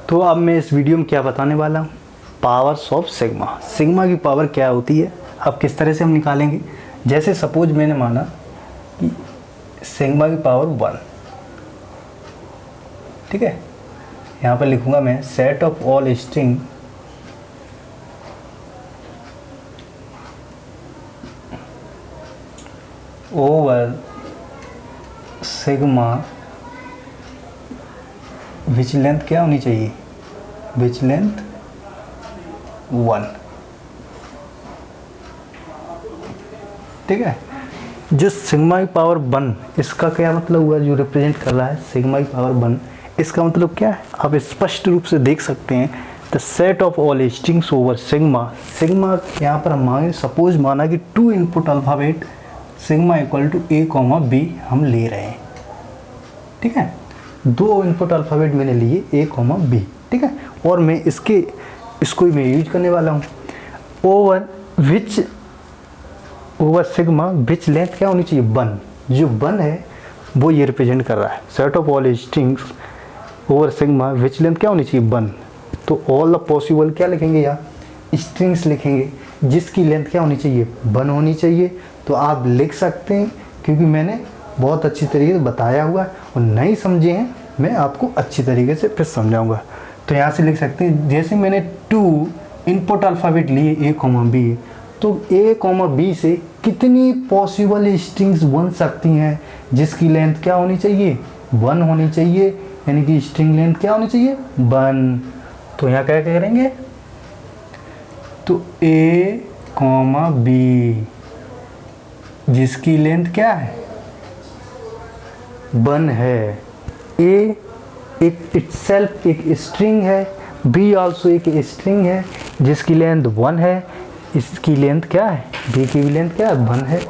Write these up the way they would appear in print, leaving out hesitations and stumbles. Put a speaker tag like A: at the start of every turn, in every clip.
A: तो अब मैं इस वीडियो में क्या बताने वाला हूँ, पावर्स ऑफ सिग्मा। सिग्मा की पावर क्या होती है, अब किस तरह से हम निकालेंगे। जैसे सपोज मैंने माना कि सिग्मा की पावर 1, ठीक है। यहाँ पर लिखूंगा मैं set of all string over sigma which length क्या होनी चाहिए, विच लेंथ 1, ठीक है। जो सिग्मा की पावर 1, इसका क्या मतलब हुआ, जो रिप्रेजेंट कर रहा है सिग्मा की पावर 1, इसका मतलब क्या है आप स्पष्ट रूप से देख सकते हैं। The set of all strings over sigma, sigma यहाँ पर हम मांगे, सपोज माना कि 2 input alphabet sigma equal to A comma B हम ले रहे हैं, ठीक है। 2 इनपुट अल्फ़ाबेट मैंने लिए ए कॉमा बी, ठीक है। और मैं इसको मैं यूज करने वाला हूँ। ओवर सिग्मा विच लेंथ क्या होनी चाहिए 1, जो 1 है वो ये रिप्रेजेंट कर रहा है। Set of all strings over sigma which length क्या होनी चाहिए 1, तो ऑल द पॉसिबल क्या लिखेंगे यहाँ, स्ट्रिंग्स लिखेंगे जिसकी लेंथ क्या होनी चाहिए 1 होनी चाहिए। तो आप लिख सकते हैं, क्योंकि मैंने बहुत अच्छी तरीके से बताया हुआ है, और नहीं समझे हैं मैं आपको अच्छी तरीके से फिर समझाऊंगा। तो यहाँ से लिख सकते हैं, जैसे मैंने 2 इनपुट अल्फ़ाबेट लिए ए कॉमा बी, तो ए कॉमा बी से कितनी पॉसिबल स्ट्रिंग्स बन सकती हैं जिसकी लेंथ क्या होनी चाहिए 1 होनी चाहिए, यानी कि स्ट्रिंग लेंथ क्या होनी चाहिए 1। तो यहाँ क्या करेंगे, तो ए कॉमा बी जिसकी लेंथ क्या है 1 है, ए एक इटसेल्फ एक स्ट्रिंग है, बी आल्सो एक स्ट्रिंग है जिसकी लेंथ 1 है, इसकी लेंथ क्या है, बी की भी लेंथ क्या है 1 है।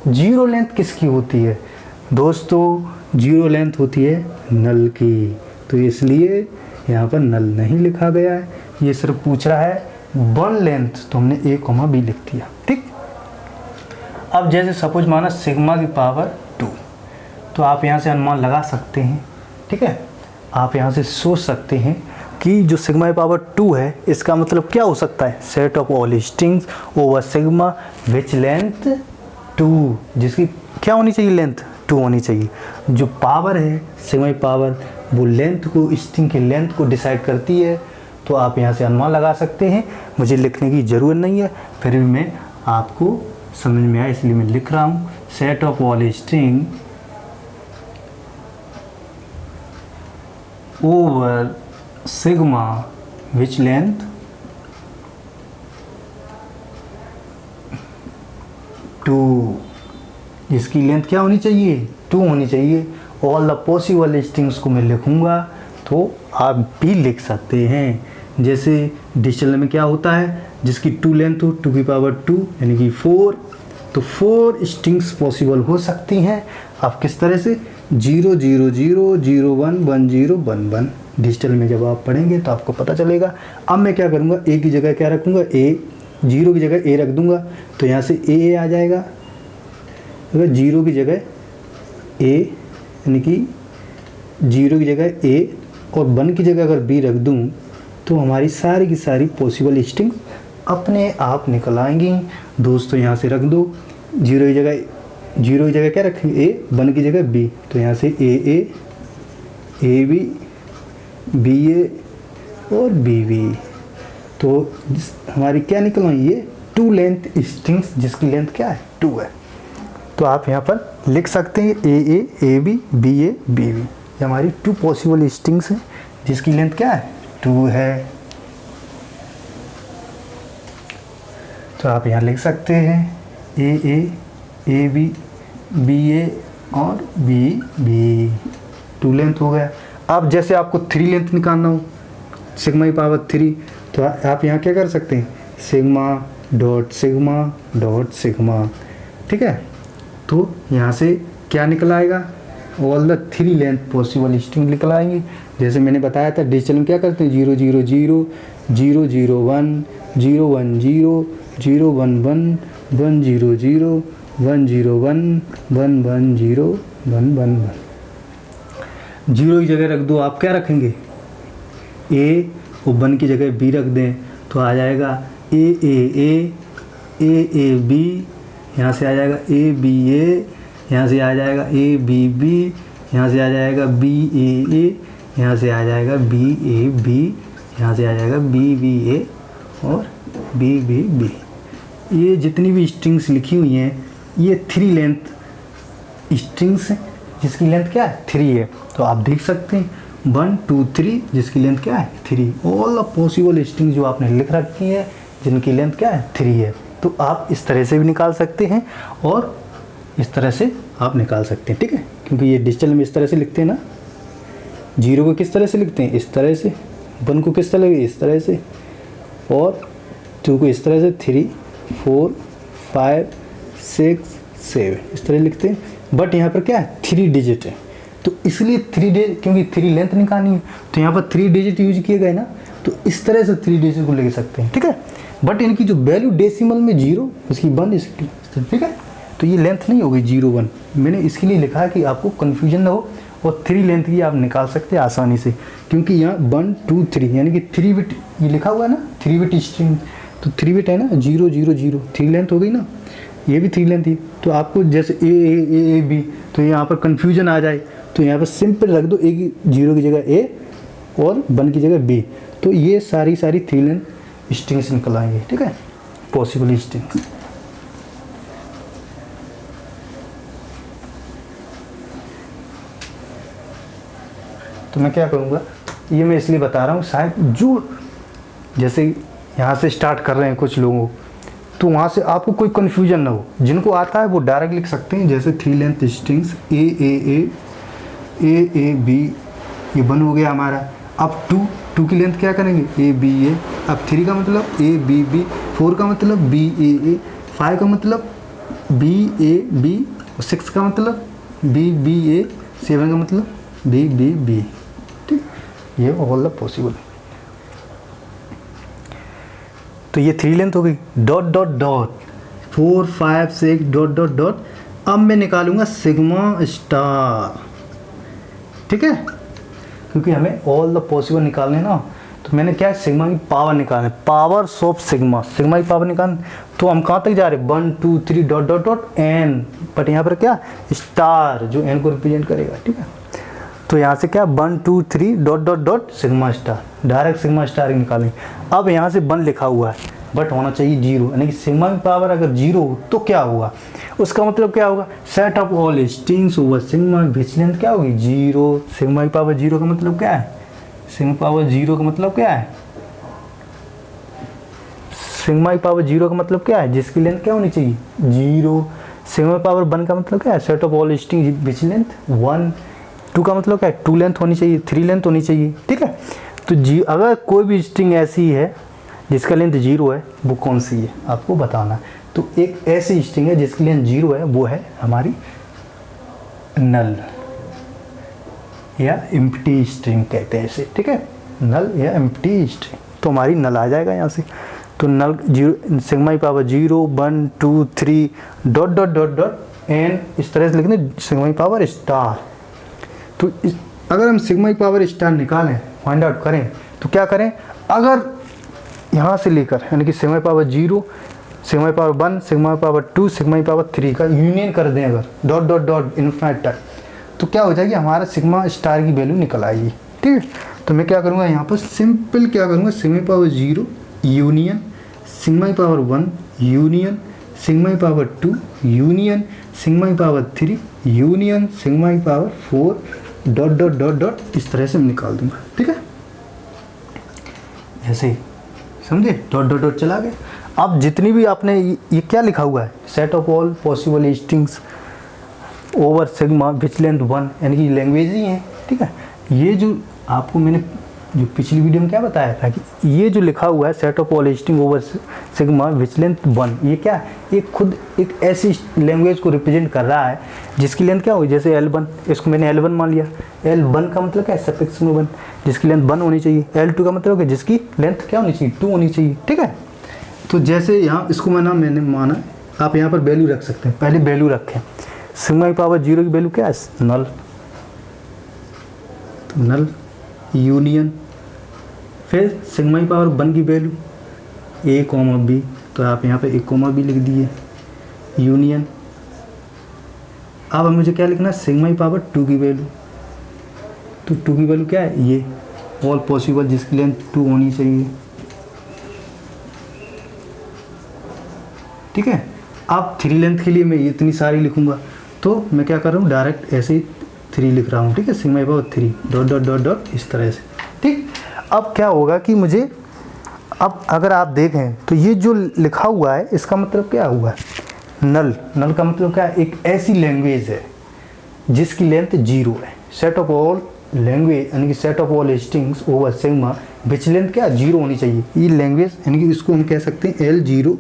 A: जीरो लेंथ किसकी होती है दोस्तों, जीरो लेंथ होती है नल की, तो इसलिए यहाँ पर नल नहीं लिखा गया है, ये सिर्फ पूछ रहा है 1 लेंथ, तो हमने ए कॉमा बी लिख दिया, ठीक। अब जैसे सपोज माना सिग्मा की पावर 2, तो आप यहाँ से अनुमान लगा सकते हैं, ठीक है। आप यहाँ से सोच सकते हैं कि जो सिग्मा की पावर 2 है, इसका मतलब क्या हो सकता है, set of all strings over sigma which length 2, जिसकी क्या होनी चाहिए लेंथ 2 होनी चाहिए। जो पावर है सिग्मा की पावर, वो लेंथ को, स्ट्रिंग की लेंथ को डिसाइड करती है। तो आप यहाँ से अनुमान लगा सकते हैं, मुझे लिखने की ज़रूरत नहीं है, फिर भी मैं आपको समझ में आया इसलिए मैं लिख रहा हूँ। Set of all string over sigma which length 2, जिसकी लेंथ क्या होनी चाहिए 2 होनी चाहिए। ऑल द पॉसिबल स्ट्रिंग्स को मैं लिखूंगा, तो आप भी लिख सकते हैं। जैसे डिजिटल में क्या होता है, जिसकी 2 लेंथ हो 2 की पावर 2 यानी कि 4, तो 4 स्ट्रिंग्स पॉसिबल हो सकती हैं। अब किस तरह से 0 0 0 0 1 1 0 1 1, डिजिटल में जब आप पढ़ेंगे तो आपको पता चलेगा। अब मैं क्या करूँगा, ए की जगह क्या रखूँगा, ए, 0 की जगह ए रख दूँगा, तो यहाँ से ए आ जाएगा। अगर 0 की जगह ए यानी कि 0 की जगह ए और 1 की जगह अगर बी रख दूँ, तो हमारी सारी की सारी पॉसिबल स्ट्रिंग अपने आप निकल आएंगी। दोस्तों यहाँ से रख दो, 0 की जगह क्या रखेंगे ए, 1 की जगह बी, तो यहाँ से ए बी, बी ए और बी बी, तो हमारी क्या निकल आई, ये 2 लेंथ स्ट्रिंग्स जिसकी लेंथ क्या है 2 है। तो आप यहाँ पर लिख सकते हैं A B B A B B, ये हमारी 2 पॉसिबल स्ट्रिंग्स हैं जिसकी लेंथ क्या है 2 है। तो आप यहाँ लिख सकते हैं ए बी बी ए और बी बी, 2 लेंथ हो गया। अब जैसे आपको 3 लेंथ निकालना हो सिग्मा की पावर 3, तो आप यहाँ क्या कर सकते हैं, sigma dot sigma dot sigma, ठीक है। तो यहाँ से क्या निकल आएगा, all the 3 length possible string निकल आएंगी। जैसे मैंने बताया था डिजिटल में क्या करते हैं, 0 0 0 0 0 1 0 1 0 0 1 1 1 0 0 1 0 1 1 1 0 1 1 1। 0 की जगह रख दो, आप क्या रखेंगे ए और 1 की जगह बी रख दें तो आ जाएगा ए बी, यहाँ से आ जाएगा ए बी ए, यहाँ से आ जाएगा ए बी बी, यहाँ से आ जाएगा बी ए, यहाँ से आ जाएगा बी ए बी, यहाँ से आ जाएगा बी बी ए और बी बी बी। ये जितनी भी स्ट्रिंग्स लिखी हुई हैं ये 3 लेंथ स्ट्रिंग्स हैं जिसकी लेंथ क्या है 3 है। तो आप देख सकते हैं 1 2 3 जिसकी लेंथ क्या है 3। ऑल द पॉसिबल स्ट्रिंग्स जो आपने लिख रखी है जिनकी लेंथ क्या है 3 है। तो आप इस तरह से भी निकाल सकते हैं और इस तरह से आप निकाल सकते हैं, ठीक है। क्योंकि ये डिजिटल में इस तरह से लिखते हैं ना, 0 को किस तरह से लिखते हैं इस तरह से, 1 को किस तरह इस तरह से, और 2 को इस तरह से, 3 4 5 6 7 इस तरह लिखते हैं। बट यहाँ पर क्या है 3 डिजिट है तो इसलिए 3 डिजिट, क्योंकि 3 लेंथ निकालनी है तो यहाँ पर 3 डिजिट यूज किए गए ना, तो इस तरह से 3 डिजिट को ले सकते हैं, ठीक है। बट इनकी जो वैल्यू डेसिमल में 0, इसकी 1, इसकी, ठीक है। तो ये लेंथ नहीं होगी 0 1, मैंने इसके लिए लिखा है कि आपको कन्फ्यूजन ना हो और 3 लेंथ की आप निकाल सकते हैं आसानी से। क्योंकि यहाँ 1 2 3 यानी कि 3 बिट ये लिखा हुआ है ना, 3 बिट स्ट्रिंग, तो 3 बिट है ना, 0 0 0 3 लेंथ हो गई ना, ये भी 3 लेंथ थी। तो आपको जैसे ए बी, तो यहाँ पर कन्फ्यूजन आ जाए तो यहाँ पर सिंपल रख दो, 0 की जगह ए और 1 की जगह बी, तो ये सारी 3 लेंथ स्ट्रिंग्स निकल आएंगे, ठीक है, पॉसिबल स्ट्रिंग्स। तो मैं क्या करूँगा, ये मैं इसलिए बता रहा हूँ शायद जो जैसे यहाँ से स्टार्ट कर रहे हैं कुछ लोगों, तो वहाँ से आपको कोई कन्फ्यूजन ना हो। जिनको आता है वो डायरेक्ट लिख सकते हैं, जैसे 3 लेंथ स्ट्रिंग्स ए बी, ये 1 हो गया हमारा। अब 2 की लेंथ क्या करेंगे ए बी ए, अब 3 का मतलब ए बी बी, 4 का मतलब बी ए, 5 का मतलब बी ए बी, 6 का मतलब बी बी ए, 7 का मतलब बी बी बी, ठीक। ये ऑल द पॉसिबल। तो ये 3 लेंथ हो गई, dot dot dot 4 5 6 dot dot dot. अब मैं निकालूंगा सिग्मा स्टार, ठीक है, क्योंकि हमें ऑल द पॉसिबल निकालने ना, तो मैंने क्या है सिग्मा की पावर निकालना, पावर ऑफ सिग्मा की पावर निकालना। तो हम कहाँ तक जा रहे हैं 1 2 3 dot dot dot N, but यहाँ पर क्या स्टार जो एन को रिप्रेजेंट करेगा, ठीक है। तो यहाँ से क्या 1 2 3 dot dot dot sigma star, direct sigma star ही निकालेंगे। अब यहाँ से 1 लिखा हुआ है बट होना चाहिए 0, यानी कि सिग्मा की पावर अगर 0 हो तो क्या होगा, उसका मतलब क्या होगा set of all strings over sigma which length क्या होगी 0। सिग्मा की पावर 0 का मतलब क्या है, सिग्मा पावर 0 का मतलब क्या है, सिग्मा की पावर 0 का मतलब क्या है, जिसकी लेंथ क्या होनी चाहिए 0। सिग्मा पावर 1 का मतलब क्या है, set of all strings which length 1। 2 का मतलब क्या है 2 लेंथ होनी चाहिए, 3 लेंथ होनी चाहिए, ठीक है। तो अगर कोई भी स्ट्रिंग ऐसी है जिसका लेंथ 0 है वो कौन सी है आपको बताना है। तो एक ऐसी स्ट्रिंग है जिसकी लेंथ 0 है, वो है हमारी नल या एम्प्टी स्ट्रिंग कहते हैं इसे, ठीक है, नल या एम्प्टी स्ट्रिंग। तो हमारी नल आ जाएगा यहाँ से। तो नल 0 सिग्मा की power 0 1 2 3 dot dot dot dot N, इस तरह से लिखने सिग्मा की पावर स्टार। तो अगर हम सिग्मा की पावर स्टार निकालें, फाइंड आउट करें, तो क्या करें, अगर यहाँ से लेकर यानी कि सिग्मा की पावर 0 सिग्मा की पावर 1 सिग्मा की पावर 2 सिग्मा की पावर 3 का यूनियन कर दें अगर डॉट डॉट डॉट इन्फिनिट तक, तो क्या हो जाएगी हमारा सिग्मा स्टार की वैल्यू निकल आएगी, ठीक है। तो मैं क्या करूँगा यहाँ पर सिंपल क्या करूँगा, सिग्मा की पावर 0 यूनियन सिग्मा की पावर 1 यूनियन सिग्मा की पावर 2 यूनियन सिग्मा की पावर 3 यूनियन सिग्मा की power 4 dot dot dot dot, इस तरह से मैं निकाल दूंगा, ठीक है, ऐसे ही, समझे, डॉट डॉट डॉट चला गया। अब जितनी भी आपने ये क्या लिखा हुआ है, set of all possible strings over sigma which length 1, यानी कि लैंग्वेज ही है, ठीक है। ये जो आपको मैंने जो पिछली वीडियो में क्या बताया था कि ये जो लिखा हुआ है set of all string over sigma which length 1, ये क्या है, ये खुद एक ऐसी लैंग्वेज को रिप्रेजेंट कर रहा है जिसकी लेंथ क्या होगी, जैसे L1, इसको मैंने L1 मान लिया। L1 का मतलब क्या है, सफिक्स में 1, जिसकी लेंथ 1 होनी चाहिए। L2 का मतलब है जिसकी लेंथ क्या होनी चाहिए 2 होनी चाहिए, ठीक है। तो जैसे यहाँ इसको मैंने माना, आप यहाँ पर वैल्यू रख सकते हैं, पहले वैल्यू रखें। सिग्मा की पावर 0 की वैल्यू क्या है, नल, तो नल यूनियन फिर सिग्मा की पावर 1 की वैल्यू ए कॉमा बी, तो आप यहाँ पे ए कॉमा बी लिख दिए, यूनियन। अब मुझे क्या लिखना है, सिग्मा की पावर 2 की वैल्यू, तो 2 की वैल्यू क्या है, ये ऑल पॉसिबल जिसकी लेंथ 2 होनी चाहिए। ठीक है, अब 3 लेंथ के लिए मैं इतनी सारी लिखूंगा, तो मैं क्या कर रहा हूँ, डायरेक्ट ऐसे ही 3 लिख रहा हूँ। ठीक है, सिग्मा की power 3 dot dot dot dot इस तरह से। ठीक, अब क्या होगा कि मुझे, अब अगर आप देखें तो ये जो लिखा हुआ है इसका मतलब क्या हुआ है, नल। नल का मतलब क्या है, एक ऐसी लैंग्वेज है जिसकी लेंथ 0 है। सेट ऑफ ऑल लैंग्वेज यानी कि set of all strings over sigma which length क्या 0 होनी चाहिए। ये लैंग्वेज यानी कि इसको हम कह सकते हैं L0।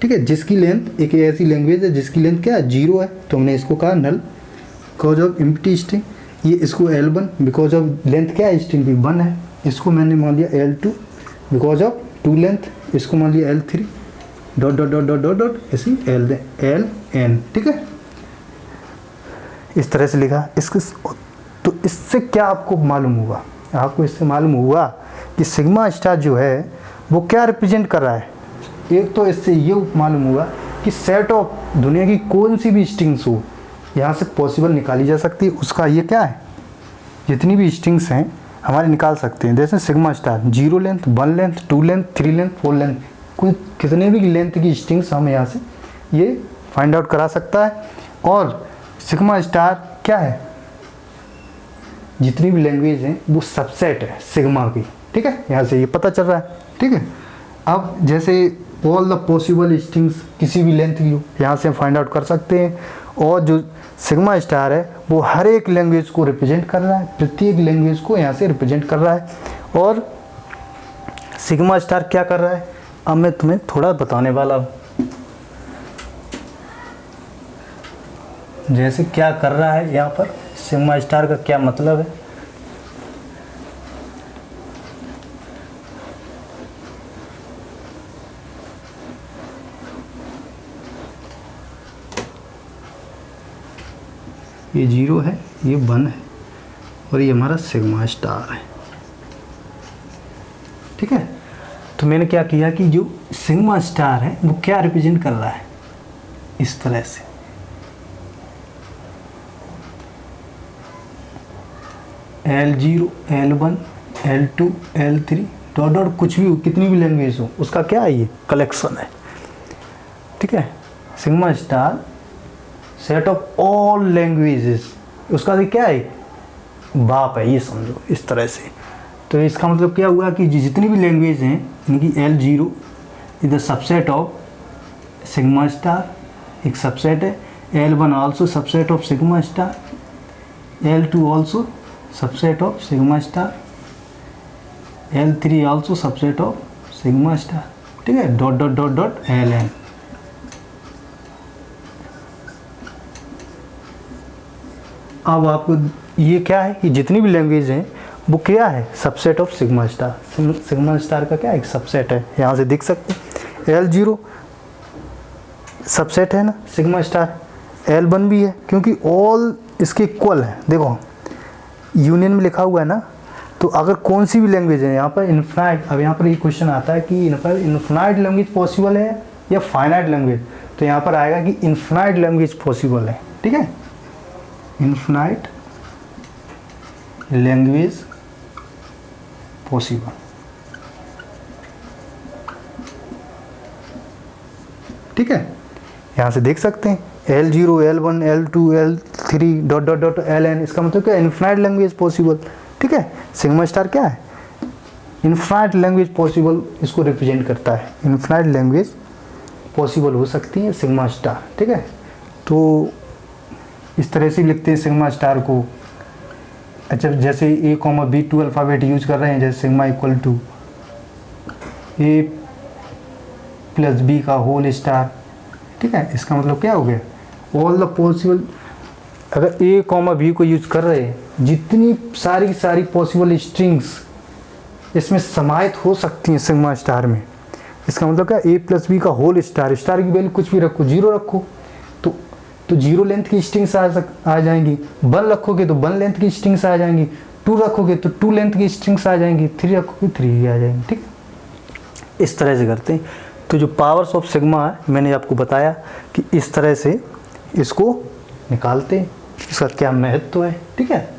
A: ठीक है, जिसकी लेंथ, एक ऐसी लैंग्वेज है जिसकी लेंथ क्या 0 है, तो हमने इसको कहा नल। बिकॉज ऑफ एम्प्टी स्ट्रिंग, ये इसको L1 बिकॉज ऑफ लेंथ क्या है स्ट्रिंग की 1 है, इसको मैंने मान लिया L2 बिकॉज ऑफ 2 लेंथ, इसको मान लिया L3 dot dot dot dot dot dot ऐसी LN। ठीक है, इस तरह से लिखा। इसके तो इससे क्या आपको मालूम हुआ, आपको इससे मालूम हुआ कि सिग्मा स्टार जो है वो क्या रिप्रेजेंट कर रहा है। एक तो इससे ये मालूम हुआ कि सेट ऑफ दुनिया की कौन सी भी स्ट्रिंग्स हो यहाँ से पॉसिबल निकाली जा सकती है, उसका ये क्या है, जितनी भी स्ट्रिंग्स हैं हमारे निकाल सकते हैं। जैसे sigma star 0 length, 1 length, 2 length, 3 length, 4 length, कोई कितने भी लेंथ की स्ट्रिंग्स हम यहाँ से ये फाइंड आउट करा सकता है। और सिग्मा स्टार क्या है, जितनी भी लैंग्वेज हैं वो सबसेट है सिग्मा की। ठीक है, यहाँ से ये पता चल रहा है। ठीक है, अब जैसे ऑल द पॉसिबल स्ट्रिंग्स किसी भी लेंथ की हो यहाँ से हम फाइंड आउट कर सकते हैं। और जो सिग्मा स्टार है वो हर एक लैंग्वेज को रिप्रेजेंट कर रहा है, प्रत्येक लैंग्वेज को यहाँ से रिप्रेजेंट कर रहा है। और सिग्मा स्टार क्या कर रहा है, अब मैं तुम्हें थोड़ा बताने वाला हूँ। जैसे क्या कर रहा है यहाँ पर, सिग्मा स्टार का क्या मतलब है। ये 0 है, ये 1 है और ये हमारा सिग्मा स्टार है। ठीक है, तो मैंने क्या किया कि जो सिग्मा स्टार है वो क्या रिप्रेजेंट कर रहा है, इस तरह से L0, L1, L2, L3 dot dot कुछ भी हो, कितनी भी लैंग्वेज हो उसका क्या है, ये कलेक्शन है। ठीक है, sigma star set of all languages, उसका भी क्या है, बाप है, ये समझो इस तरह से। तो इसका मतलब क्या हुआ कि जितनी भी लैंग्वेज हैं इनकी L0 is the subset of sigma star, एक सबसेट है। L1 also subset of sigma star, L2 also subset of sigma star, L3 also subset of sigma star. ठीक है, dot dot dot dot LN। अब आपको ये क्या है कि जितनी भी लैंग्वेज हैं वो क्या है, subset of sigma star. Sigma star का क्या एक सबसेट है, यहाँ से देख सकते हैं। L0 सबसेट है ना सिग्मा स्टार, L1 भी है क्योंकि ऑल इसके इक्वल है। देखो यूनियन में लिखा हुआ है ना, तो अगर कौन सी भी लैंग्वेज है यहाँ पर इन्फिनाइट, अब यहाँ पर ये क्वेश्चन आता है कि इन्फिनाइट लैंग्वेज पॉसिबल है या फाइनाइट लैंग्वेज, तो यहाँ पर आएगा कि इन्फिनाइट लैंग्वेज पॉसिबल है। ठीक है, इन्फिनाइट लैंग्वेज पॉसिबल। ठीक है, यहाँ से देख सकते हैं L0, L1, L2, L3 dot dot dot LN, इसका मतलब क्या, इन्फिनाइट लैंग्वेज पॉसिबल। ठीक है, सिग्मा स्टार क्या है, इन्फिनाइट लैंग्वेज पॉसिबल इसको रिप्रेजेंट करता है। इन्फिनाइट लैंग्वेज पॉसिबल हो सकती है सिग्मा स्टार। ठीक है, तो इस तरह से लिखते हैं सिग्मा स्टार को। अच्छा, जैसे A, B2 अल्फ़ाबेट यूज कर रहे हैं, जैसे sigma equal to A plus B का होल स्टार। ठीक है, इसका मतलब क्या हो गया, ऑल द पॉसिबल, अगर A, B को यूज कर रहे हैं, जितनी सारी की सारी पॉसिबल स्ट्रिंग्स इसमें समाहित हो सकती हैं सिग्मा स्टार में। इसका मतलब क्या, A प्लस B का होल स्टार, स्टार की वैल्यू कुछ भी रखो, 0 रखो तो 0 लेंथ की स्ट्रिंग्स आ जाएंगी, 1 रखोगे तो 1 लेंथ की स्ट्रिंग्स आ जाएंगी, 2 रखोगे तो 2 लेंथ की स्ट्रिंग्स आ जाएंगी, 3 रखोगे 3 ही आ जाएंगी। ठीक, इस तरह से करते हैं। तो जो पावर्स ऑफ सिग्मा है मैंने आपको बताया कि इस तरह से इसको निकालते हैं, इसका क्या महत्व है। ठीक है।